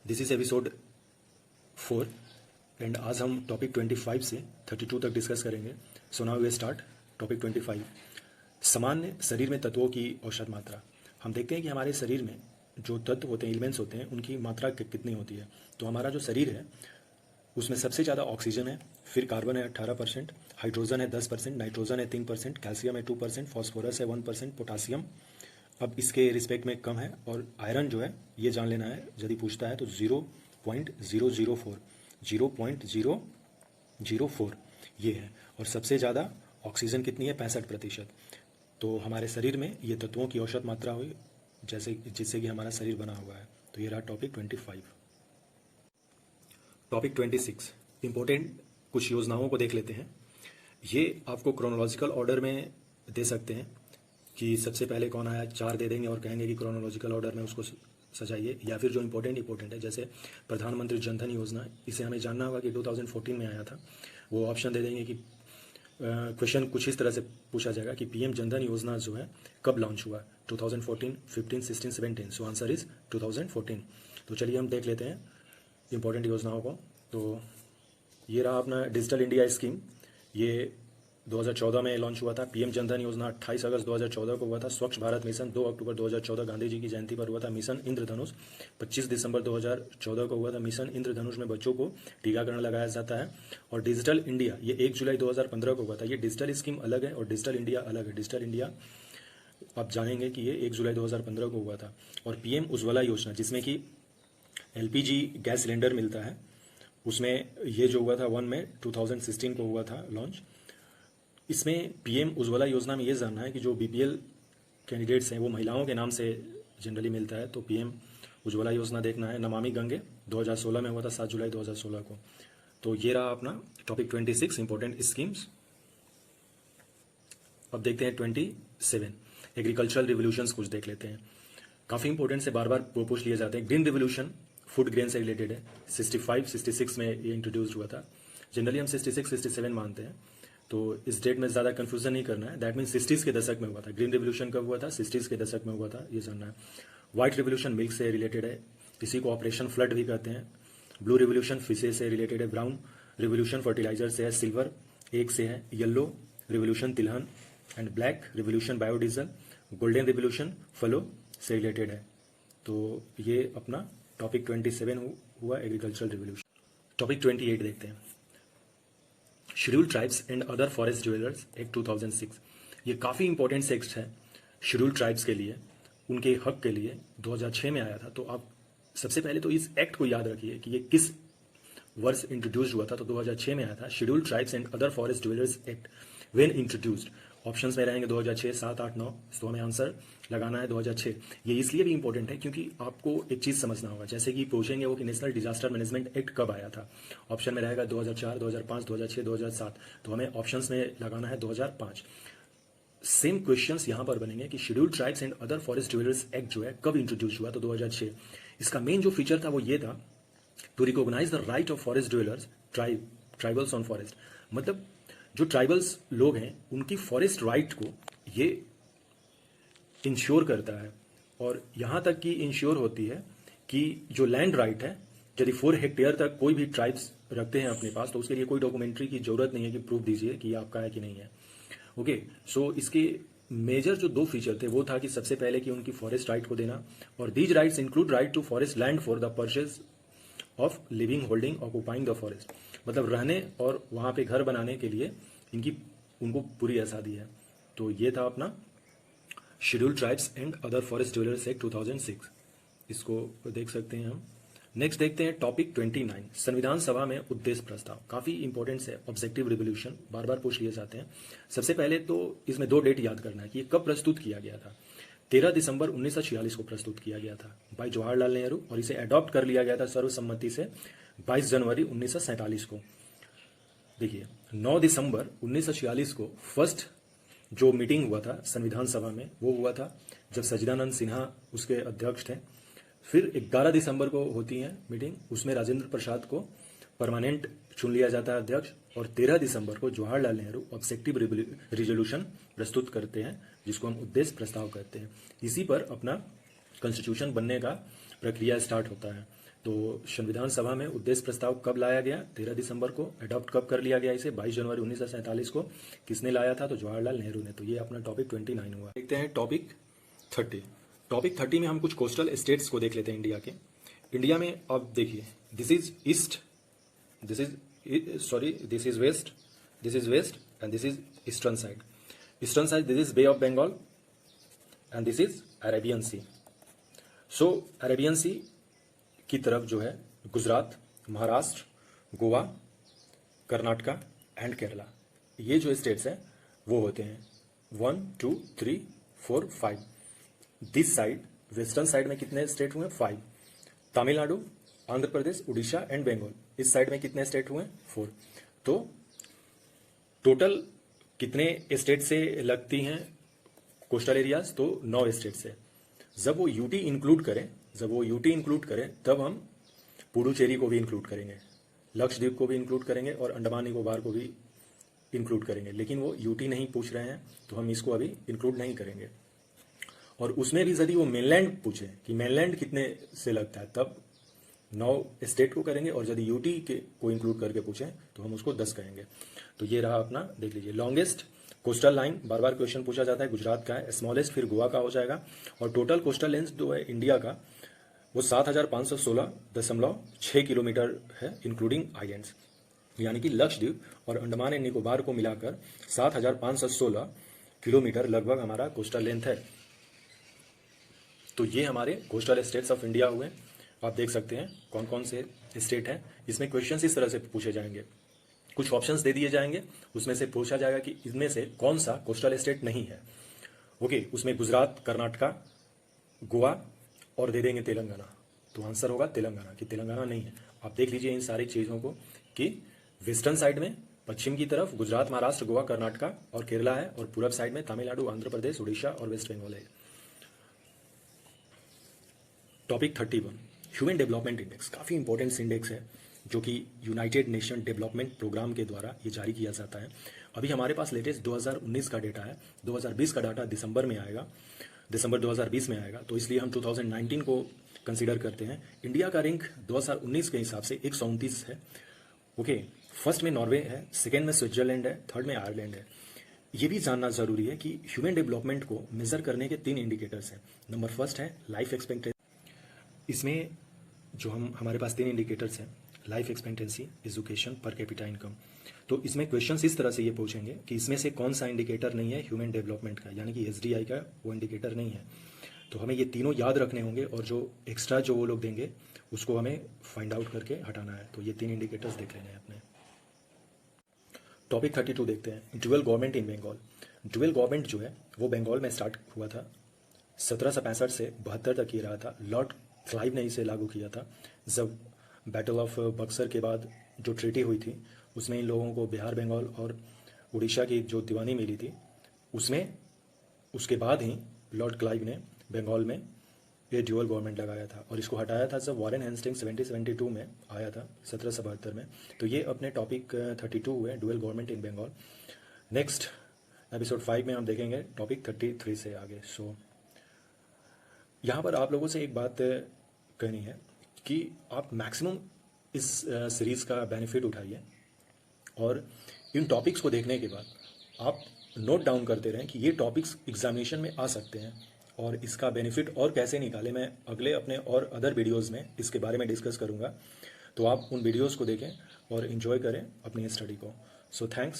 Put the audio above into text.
This is episode 4 and आज हम topic 25 से 32 तक डिस्कस करेंगे। So now we start topic 25। सामान्य शरीर में तत्वों की औसत मात्रा। हम देखते हैं कि हमारे शरीर में जो तत्व होते हैं, एलिमेंट्स होते हैं, उनकी मात्रा कितनी होती है। तो हमारा जो शरीर है उसमें सबसे ज़्यादा ऑक्सीजन है, फिर कार्बन है 18%, हाइड्रोजन है 10%, नाइट्रोजन है 3%, कैल्शियम है 2%, फॉस्फोरस है 1%, पोटासियम अब इसके रिस्पेक्ट में कम है, और आयरन जो है ये जान लेना है यदि पूछता है तो 0.004 ये है। और सबसे ज़्यादा ऑक्सीजन कितनी है? 65%। तो हमारे शरीर में ये तत्वों की औसत मात्रा हुई जिससे कि हमारा शरीर बना हुआ है। तो ये रहा टॉपिक 25। टॉपिक 26 इंपॉर्टेंट कुछ योजनाओं को देख लेते हैं। ये आपको क्रोनोलॉजिकल ऑर्डर में दे सकते हैं कि सबसे पहले कौन आया, 4 दे देंगे और कहेंगे कि क्रोनोलॉजिकल ऑर्डर में उसको सजाइए। या फिर जो इंपॉर्टेंट है, जैसे प्रधानमंत्री जनधन योजना, इसे हमें जानना होगा कि 2014 में आया था। वो ऑप्शन दे देंगे कि क्वेश्चन कुछ इस तरह से पूछा जाएगा कि पीएम जनधन योजना जो है कब लॉन्च हुआ, 2014, 15, 16, 17। So answer is 2014। तो चलिए हम देख लेते हैं इंपॉर्टेंट योजनाओं को। तो ये रहा अपना डिजिटल इंडिया स्कीम, ये 2014 में लॉन्च हुआ था। पीएम जनधन योजना 28 अगस्त 2014 को हुआ था। स्वच्छ भारत मिशन 2 अक्टूबर 2014 गांधी जी की जयंती पर हुआ था। मिशन इंद्रधनुष 25 दिसंबर 2014 को हुआ था। मिशन इंद्रधनुष में बच्चों को टीकाकरण लगाया जाता है। और डिजिटल इंडिया ये 1 जुलाई 2015 को हुआ था। ये डिजिटल स्कीम अलग है और डिजिटल इंडिया अलग है। डिजिटल इंडिया आप जानेंगे कि ये 1 जुलाई 2015 को हुआ था। और पीएम उज्ज्वला योजना जिसमें कि एलपीजी गैस सिलेंडर मिलता है, उसमें ये जो हुआ था 1 में 2016 को हुआ था लॉन्च। इसमें पीएम उज्ज्वला योजना में ये जानना है कि जो बीपीएल कैंडिडेट्स हैं वो महिलाओं के नाम से जनरली मिलता है, तो पीएम उज्ज्वला योजना देखना है। नमामि गंगे 2016 में हुआ था, 7 जुलाई 2016 को। तो ये रहा अपना टॉपिक 26 इंपॉर्टेंट स्कीम्स। अब देखते हैं 27 एग्रीकल्चरल रिवोल्यूशंस कुछ देख लेते हैं। काफ़ी इंपॉर्टेंट से बार बार पूछ लिए जाते हैं। ग्रीन रिवोल्यूशन फूड ग्रेन से रिलेटेड है। 65-66 में ये इंट्रोड्यूस हुआ था। जनरली हम 66-67 मानते हैं, तो इस डेट में ज़्यादा कंफ्यूजन नहीं करना है। दैट मीन 60s के दशक में हुआ था। ग्रीन रिवोल्यूशन कब हुआ था? 60s के दशक में हुआ था, ये जानना है। व्हाइट रिवोल्यूशन मिल्क से रिलेटेड है, इसी को ऑपरेशन फ्लड भी कहते हैं। ब्लू रिवोल्यूशन फिशेज से रिलेटेड है। ब्राउन रिवोल्यूशन फर्टिलाइजर से है। सिल्वर एग से है। येलो रिवोल्यूशन तिलहन and black revolution biodiesel. Golden revolution फलों से रिलेटेड है। तो ये अपना टॉपिक 27 हुआ एग्रीकल्चरल रिवोल्यूशन। टॉपिक 28 देखते हैं। Scheduled tribes and other forest dwellers act 2006। ये काफ़ी इंपॉर्टेंट से एक्ट है शेड्यूल्ड ट्राइब्स के लिए, उनके हक के लिए। 2006 में आया था। तो आप सबसे पहले तो इस एक्ट को याद रखिए कि ये किस वर्ष इंट्रोड्यूस हुआ था। तो 2006 में आया था। Scheduled tribes and other forest dwellers act when introduced. Options में रहेंगे 2006, 7, 8, 9। तो हमें आंसर लगाना है 2006। ये इसलिए भी इंपॉर्टेंट है क्योंकि आपको एक चीज़ समझना होगा, जैसे कि पूछेंगे वो कि नेशनल डिजास्टर मैनेजमेंट एक्ट कब आया था। ऑप्शन में रहेगा 2004, 2005, 2006, 2007। तो हमें ऑप्शंस में लगाना है 2005। सेम क्वेश्चंस यहाँ पर बनेंगे कि scheduled tribes and other forest dwellers act जो है कब इंट्रोड्यूस हुआ, तो 2006। इसका मेन जो फीचर था वो ये था, to recognise the right of forest dwellers tribals on forest. मतलब जो ट्राइबल्स लोग हैं उनकी फॉरेस्ट राइट को ये इंश्योर करता है। और यहाँ तक कि इंश्योर होती है कि जो लैंड राइट है, यदि 4 हेक्टेयर तक कोई भी ट्राइब्स रखते हैं अपने पास, तो उसके लिए कोई डॉक्यूमेंट्री की जरूरत नहीं है कि प्रूफ दीजिए कि आपका है कि नहीं है। ओके, सो इसके मेजर जो 2 फीचर थे वो था कि सबसे पहले कि उनकी फॉरेस्ट राइट को देना, और these rights include right to forest land for the purchase of living holding occupying the forest. मतलब रहने और वहाँ पे घर बनाने के लिए उनको पूरी आज़ादी है। तो ये था अपना scheduled tribes and other forest dwellers act 2006। इसको देख सकते हैं हम। नेक्स्ट देखते हैं टॉपिक 29 संविधान सभा में उद्देश्य प्रस्ताव। काफ़ी इंपॉर्टेंट है ऑब्जेक्टिव रिवोल्यूशन, बार बार पूछ लिए जाते हैं। सबसे पहले तो इसमें 2 डेट याद करना है कि ये कब प्रस्तुत किया गया था। 13 दिसंबर 1946 को प्रस्तुत किया गया था बाई जवाहरलाल नेहरू, और इसे अडॉप्ट कर लिया गया था सर्वसम्मति से 22 जनवरी 1947 को। देखिए 9 दिसंबर 1946 को फर्स्ट जो मीटिंग हुआ था संविधान सभा में वो हुआ था जब सच्चिदानंद सिन्हा उसके अध्यक्ष थे। फिर 11 दिसंबर को होती है मीटिंग, उसमें राजेंद्र प्रसाद को परमानेंट चुन लिया जाता है अध्यक्ष। और 13 दिसंबर को जवाहरलाल नेहरू ऑब्जेक्टिव रिजोल्यूशन प्रस्तुत करते हैं जिसको हम उद्देश्य प्रस्ताव कहते हैं। इसी पर अपना कॉन्स्टिट्यूशन बनने का प्रक्रिया स्टार्ट होता है। तो संविधान सभा में उद्देश्य प्रस्ताव कब लाया गया? 13 दिसंबर को। अडॉप्ट कब कर लिया गया इसे? 22 जनवरी 1947 को। किसने लाया था? तो जवाहरलाल नेहरू ने। तो ये अपना टॉपिक 29 हुआ। देखते हैं टॉपिक 30। टॉपिक 30 में हम कुछ कोस्टल स्टेट्स को देख लेते हैं इंडिया के। इंडिया में अब देखिए, this is east, this is west and this is eastern side. Eastern side, this is Bay of Bengal and this is Arabian Sea. So Arabian Sea की तरफ जो है गुजरात, महाराष्ट्र, गोवा, कर्नाटका एंड केरला, ये जो स्टेट्स हैं वो होते हैं 1, 2, 3, 4, 5। दिस साइड, वेस्टर्न साइड में कितने स्टेट हुए? 5। तमिलनाडु, आंध्र प्रदेश, उड़ीसा एंड बंगाल, इस साइड में कितने स्टेट हुए? 4। तो टोटल कितने स्टेट से लगती हैं कोस्टल एरियाज? तो 9 स्टेट से। जब वो यूटी इंक्लूड करें तब हम पुडुचेरी को भी इंक्लूड करेंगे, लक्षद्वीप को भी इंक्लूड करेंगे और अंडमान निकोबार को भी इंक्लूड करेंगे। लेकिन वो यूटी नहीं पूछ रहे हैं तो हम इसको अभी इंक्लूड नहीं करेंगे। और उसमें भी यदि वो मेनलैंड पूछे कि मेनलैंड कितने से लगता है, तब 9 स्टेट को करेंगे। और यदि यूटी के को इंक्लूड करके पूछे तो हम उसको 10 कहेंगे। तो ये रहा अपना, देख लीजिए। लॉन्गेस्ट कोस्टल लाइन, बार बार क्वेश्चन पूछा जाता है, गुजरात का है। स्मॉलेस्ट फिर गोवा का हो जाएगा। और टोटल कोस्टल लेंथ जो है इंडिया का वो 7516.6 किलोमीटर है, इंक्लूडिंग आइलैंड्स, यानी कि लक्षद्वीप और अंडमान एंड निकोबार को मिलाकर 7516 किलोमीटर लगभग हमारा कोस्टल लेंथ है। तो ये हमारे कोस्टल स्टेट्स ऑफ इंडिया हुए। आप देख सकते हैं कौन कौन से स्टेट हैं। इसमें क्वेश्चन इस तरह से पूछे जाएंगे, कुछ ऑप्शंस दे दिए जाएंगे, उसमें से पूछा जाएगा कि इनमें से कौन सा कोस्टल स्टेट नहीं है। ओके, उसमें गुजरात, कर्नाटका, गोवा और दे देंगे तेलंगाना। तो आंसर होगा तेलंगाना, कि तेलंगाना नहीं है। आप देख लीजिए इन सारी चीज़ों को कि वेस्टर्न साइड में पश्चिम की तरफ गुजरात, महाराष्ट्र, गोवा, कर्नाटका और केरला है, और पूरब साइड में तमिलनाडु, आंध्र प्रदेश, उड़ीसा और वेस्ट बंगाल है। Topic 31, human development index. काफ़ी इंपॉर्टेंट इंडेक्स है जो कि यूनाइटेड नेशन डेवलपमेंट प्रोग्राम के द्वारा ये जारी किया जाता है। अभी हमारे पास लेटेस्ट 2019 का डेटा है, 2020 का डाटा दिसंबर में आएगा, दिसंबर 2020 में आएगा। तो इसलिए हम 2019 को कंसीडर करते हैं। इंडिया का रैंक 2019 के हिसाब से 129 है। ओके, फर्स्ट में नॉर्वे है, सेकेंड में स्विट्जरलैंड है, थर्ड में आयरलैंड है। ये भी जानना जरूरी है कि ह्यूमन डेवलपमेंट को मेजर करने के 3 इंडिकेटर्स हैं। नंबर फर्स्ट है लाइफ एक्सपेक्टेंसी। इसमें जो हमारे पास 3 इंडिकेटर्स हैं, life expectancy, education, per capita income. तो इसमें क्वेश्चंस इस तरह से ये पूछेंगे कि इसमें से कौन सा इंडिकेटर नहीं है ह्यूमन डेवलपमेंट का, यानी कि एसडीआई का वो इंडिकेटर नहीं है। तो हमें ये तीनों याद रखने होंगे और जो एक्स्ट्रा जो वो लोग देंगे उसको हमें फाइंड आउट करके हटाना है। तो ये 3 इंडिकेटर्स देख लेने हैं अपने। टॉपिक 32 देखते हैं, dual government in Bengal. Dual government जो है वो बंगाल में स्टार्ट हुआ था, 1765 से 72 तक ये रहा था। लॉर्ड क्लाइव ने इसे लागू किया था। जब बैटल ऑफ बक्सर के बाद जो ट्रीटी हुई थी उसमें इन लोगों को बिहार, बंगाल और उड़ीसा की जो दीवानी मिली थी, उसमें उसके बाद ही लॉर्ड क्लाइव ने बंगाल में ये ड्यूअल गवर्नमेंट लगाया था। और इसको हटाया था जब वॉरेन हेस्टिंग 1772 में आया था, 1772 में। तो ये अपने टॉपिक 32 हुए, dual government in Bengal. Next episode 5 में हम देखेंगे टॉपिक 33 से आगे। सो यहाँ पर आप लोगों से एक बात कहनी है कि आप मैक्सिमम इस सीरीज़ का बेनिफिट उठाइए और इन टॉपिक्स को देखने के बाद आप नोट डाउन करते रहें कि ये टॉपिक्स एग्जामिनेशन में आ सकते हैं और इसका बेनिफिट और कैसे निकालें। मैं अगले अपने और अदर वीडियोस में इसके बारे में डिस्कस करूँगा। तो आप उन वीडियोस को देखें और इन्जॉय करें अपनी स्टडी को। So thanks.